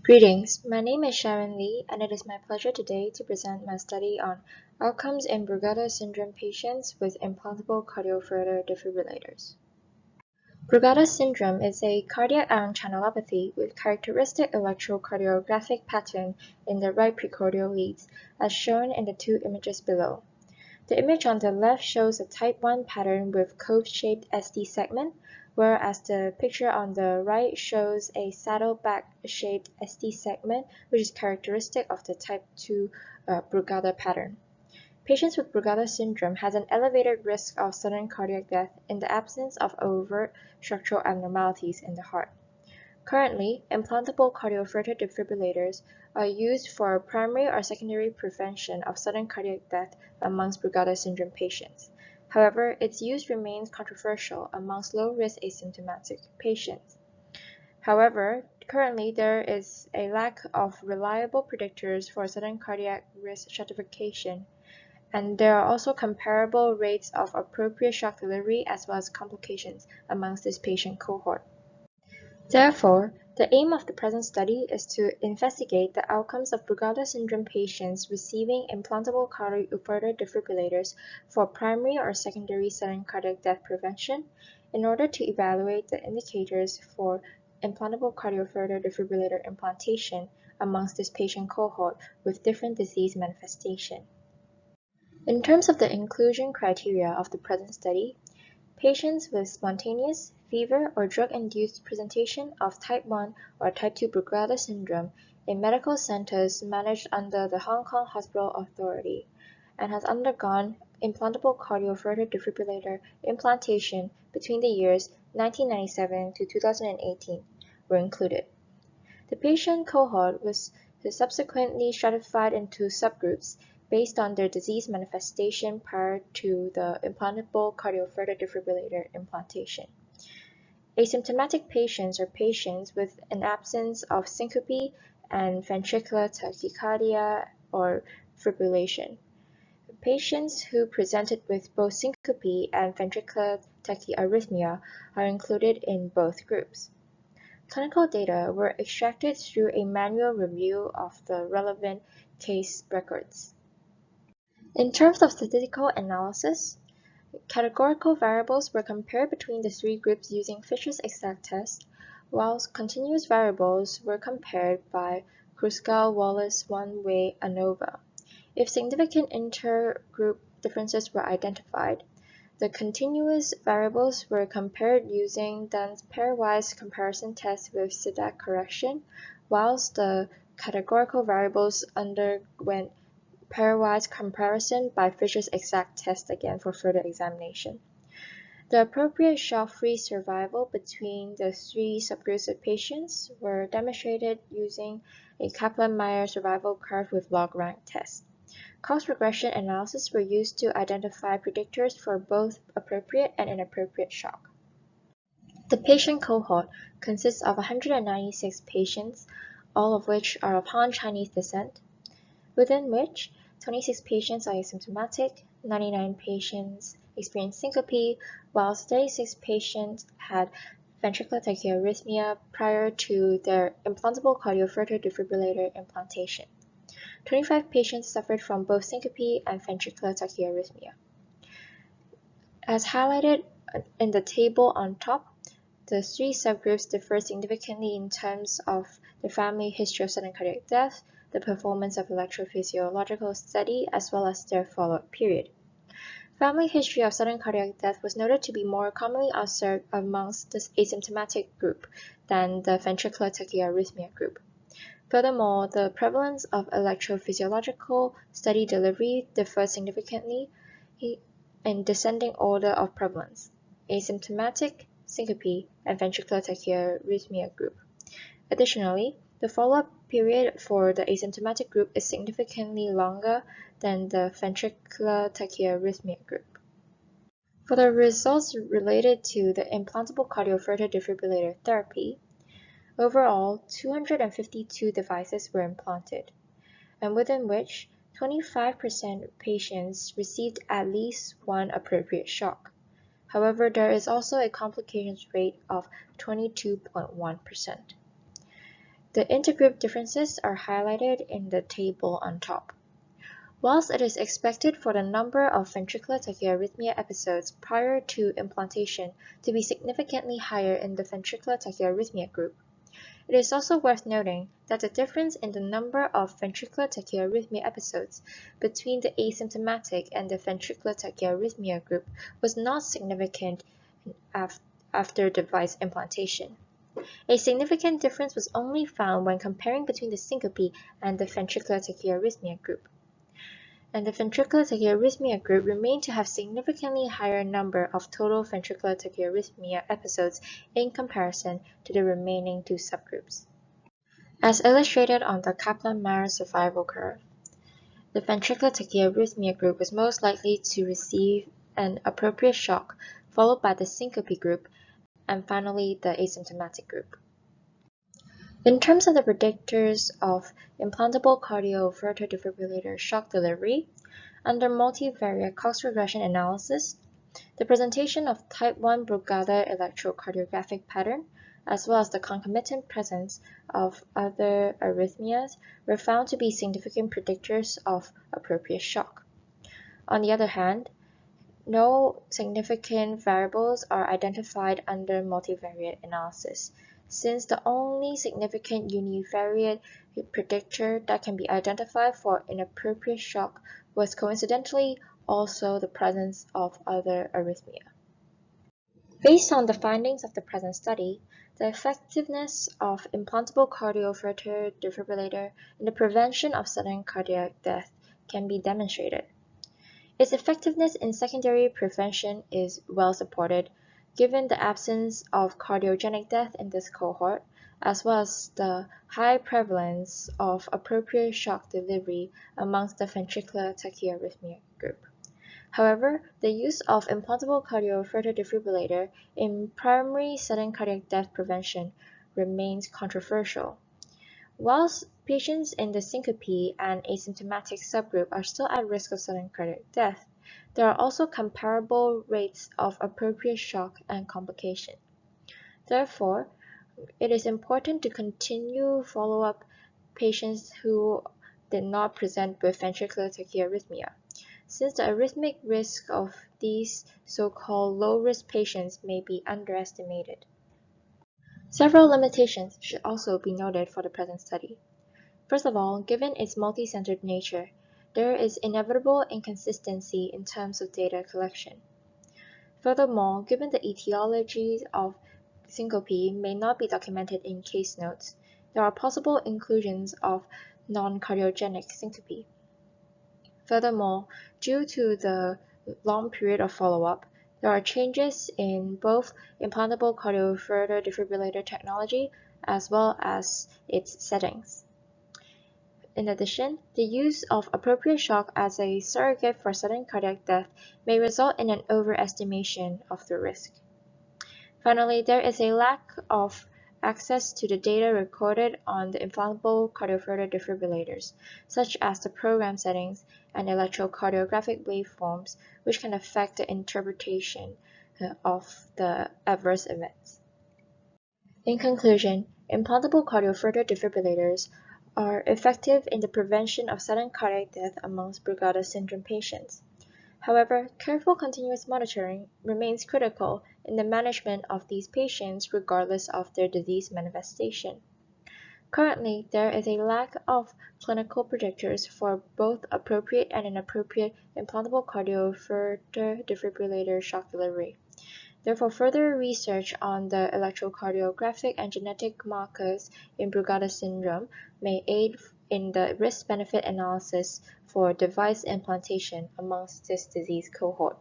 Greetings, my name is Sharen Lee, and it is my pleasure today to present my study on outcomes in Brugada syndrome patients with implantable cardioverter defibrillators. Brugada syndrome is a cardiac ion channelopathy with characteristic electrocardiographic pattern in the right precordial leads, as shown in the two images below. The image on the left shows a type 1 pattern with cove-shaped SD segment, whereas the picture on the right shows a saddleback-shaped SD segment, which is characteristic of the type 2 Brugada pattern. Patients with Brugada syndrome has an elevated risk of sudden cardiac death in the absence of overt structural abnormalities in the heart. Currently, implantable cardioverter defibrillators are used for primary or secondary prevention of sudden cardiac death amongst Brugada syndrome patients. However, its use remains controversial amongst low-risk asymptomatic patients. However, currently there is a lack of reliable predictors for sudden cardiac risk stratification, and there are also comparable rates of appropriate shock delivery as well as complications amongst this patient cohort. Therefore, the aim of the present study is to investigate the outcomes of Brugada syndrome patients receiving implantable cardioverter defibrillators for primary or secondary sudden cardiac death prevention in order to evaluate the indicators for implantable cardioverter defibrillator implantation amongst this patient cohort with different disease manifestation. In terms of the inclusion criteria of the present study, patients with spontaneous, fever, or drug-induced presentation of type 1 or type 2 Brugada syndrome in medical centers managed under the Hong Kong Hospital Authority and has undergone implantable cardioverter defibrillator implantation between the years 1997 to 2018 were included. The patient cohort was subsequently stratified into subgroups based on their disease manifestation prior to the implantable cardioverter defibrillator implantation. Asymptomatic patients are patients with an absence of syncope and ventricular tachycardia or fibrillation. Patients who presented with both syncope and ventricular tachyarrhythmia are included in both groups. Clinical data were extracted through a manual review of the relevant case records. In terms of statistical analysis, categorical variables were compared between the three groups using Fisher's exact test, whilst continuous variables were compared by Kruskal-Wallis one-way ANOVA. If significant intergroup differences were identified, the continuous variables were compared using Dunn's pairwise comparison test with SIDAC correction, whilst the categorical variables underwent pairwise comparison by Fisher's exact test again for further examination. The appropriate shock-free survival between the three subgroups of patients were demonstrated using a Kaplan-Meier survival curve with log-rank test. Cost regression analysis were used to identify predictors for both appropriate and inappropriate shock. The patient cohort consists of 196 patients, all of which are of Han Chinese descent, within which 26 patients are asymptomatic, 99 patients experienced syncope, whilst 36 patients had ventricular tachyarrhythmia prior to their implantable cardioverter defibrillator implantation. 25 patients suffered from both syncope and ventricular tachyarrhythmia. As highlighted in the table on top, the three subgroups differ significantly in terms of the family history of sudden cardiac death, the performance of electrophysiological study, as well as their follow-up period. Family history of sudden cardiac death was noted to be more commonly observed amongst the asymptomatic group than the ventricular tachyarrhythmia group. Furthermore, the prevalence of electrophysiological study delivery differs significantly in descending order of prevalence: asymptomatic, syncope, and ventricular tachyarrhythmia group. Additionally, the follow-up period for the asymptomatic group is significantly longer than the ventricular tachyarrhythmia group. For the results related to the implantable cardioverter defibrillator therapy, overall 252 devices were implanted, and within which 25% of patients received at least one appropriate shock. However, there is also a complications rate of 22.1%. The intergroup differences are highlighted in the table on top. Whilst it is expected for the number of ventricular tachyarrhythmia episodes prior to implantation to be significantly higher in the ventricular tachyarrhythmia group, it is also worth noting that the difference in the number of ventricular tachyarrhythmia episodes between the asymptomatic and the ventricular tachyarrhythmia group was not significant after device implantation. A significant difference was only found when comparing between the syncope and the ventricular tachyarrhythmia group. And the ventricular tachyarrhythmia group remained to have significantly higher number of total ventricular tachyarrhythmia episodes in comparison to the remaining two subgroups. As illustrated on the Kaplan-Meier survival curve, the ventricular tachyarrhythmia group was most likely to receive an appropriate shock, followed by the syncope group, and finally the asymptomatic group. In terms of the predictors of implantable cardioverter defibrillator shock delivery, under multivariate Cox regression analysis, the presentation of type 1 Brugada electrocardiographic pattern, as well as the concomitant presence of other arrhythmias, were found to be significant predictors of appropriate shock. On the other hand, no significant variables are identified under multivariate analysis, since the only significant univariate predictor that can be identified for inappropriate shock was coincidentally also the presence of other arrhythmia. Based on the findings of the present study, the effectiveness of implantable cardioverter defibrillator in the prevention of sudden cardiac death can be demonstrated. Its effectiveness in secondary prevention is well supported, given the absence of cardiogenic death in this cohort, as well as the high prevalence of appropriate shock delivery amongst the ventricular tachyarrhythmia group. However, the use of implantable cardioverter defibrillator in primary sudden cardiac death prevention remains controversial. Whilst patients in the syncope and asymptomatic subgroup are still at risk of sudden cardiac death, there are also comparable rates of appropriate shock and complication. Therefore, it is important to continue follow-up patients who did not present with ventricular tachyarrhythmia, since the arrhythmic risk of these so-called low-risk patients may be underestimated. Several limitations should also be noted for the present study. First of all, given its multi-centered nature, there is inevitable inconsistency in terms of data collection. Furthermore, given the etiology of syncope may not be documented in case notes, there are possible inclusions of non-cardiogenic syncope. Furthermore, due to the long period of follow-up, there are changes in both implantable cardioverter defibrillator technology as well as its settings. In addition, the use of appropriate shock as a surrogate for sudden cardiac death may result in an overestimation of the risk. Finally, there is a lack of access to the data recorded on the implantable cardioverter defibrillators, such as the program settings and electrocardiographic waveforms, which can affect the interpretation of the adverse events. In conclusion, implantable cardioverter defibrillators are effective in the prevention of sudden cardiac death amongst Brugada syndrome patients. However, careful continuous monitoring remains critical in the management of these patients regardless of their disease manifestation. Currently, there is a lack of clinical predictors for both appropriate and inappropriate implantable cardioverter defibrillator shock delivery. Therefore, further research on the electrocardiographic and genetic markers in Brugada syndrome may aid in the risk-benefit analysis for device implantation amongst this disease cohort.